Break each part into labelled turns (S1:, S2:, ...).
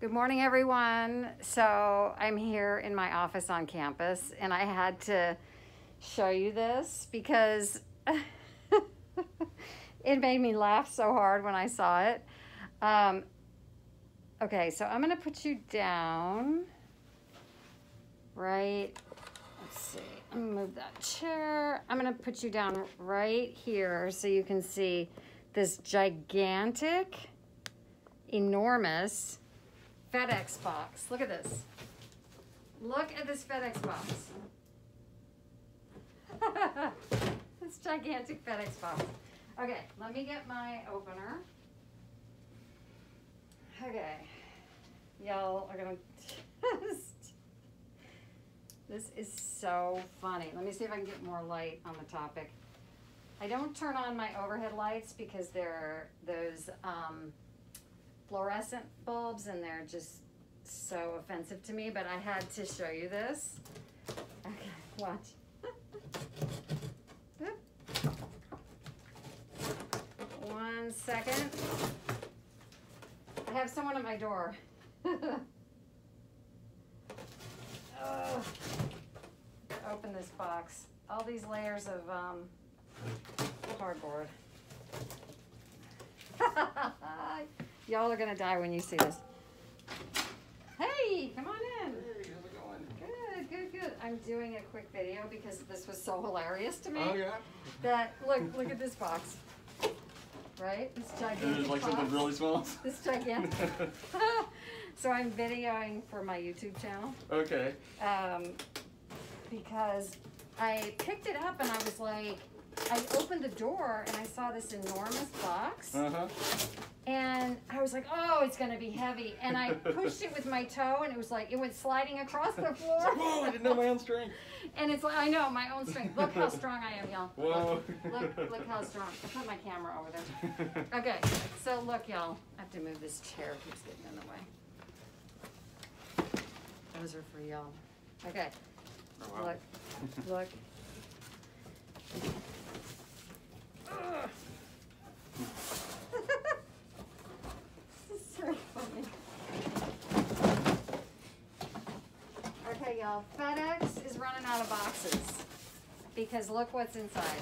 S1: Good morning, everyone. So I'm here in my office on campus, and I had to show you this because it made me laugh so hard when I saw it. Okay, so I'm gonna put you down, right? Let's see, I'm gonna move that chair. I'm gonna put you down right here so you can see this gigantic, enormous FedEx box. Look at this. Look at this FedEx box. This gigantic FedEx box. Okay, let me get my opener. Okay, y'all are gonna just, this is so funny. Let me see if I can get more light on the topic. I don't turn on my overhead lights because they're those fluorescent bulbs and they're just so offensive to me, but I had to show you this. Okay, watch. One second. I have someone at my door. Open this box. All these layers of cardboard. Y'all are gonna die when you see this. Hey, come on in.
S2: Hey, how's it going?
S1: Good. I'm doing a quick video because this was so hilarious to me.
S2: Oh yeah?
S1: That look at this box. Right? This gigantic
S2: It's like
S1: box.
S2: something really small?
S1: This gigantic. So I'm videoing for my YouTube channel.
S2: Okay.
S1: Because I picked it up and I was like, I opened the door and I saw this enormous box.
S2: Uh-huh.
S1: And I was like, oh, it's gonna be heavy. And I pushed it with my toe and it was like, it went sliding across the floor.
S2: It's like, whoa, I didn't know my own strength.
S1: And it's like, I know, my own strength. Look how strong I am, y'all.
S2: Whoa.
S1: Look how strong. I put my camera over there. Okay, so look, y'all. I have to move this chair, it keeps getting in the way. Those are for y'all. Okay,
S2: Oh, wow.
S1: look. Ugh. This is so funny. Okay, y'all, FedEx is running out of boxes because look what's inside.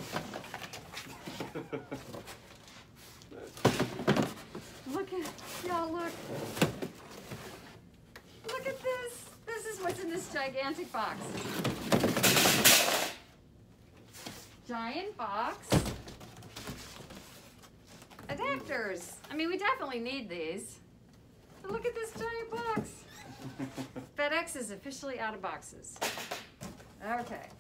S1: Look at, y'all, look. Look at this. This is what's in this gigantic box. Giant box. Adapters. I mean, we definitely need these. But look at this giant box. FedEx is officially out of boxes. Okay.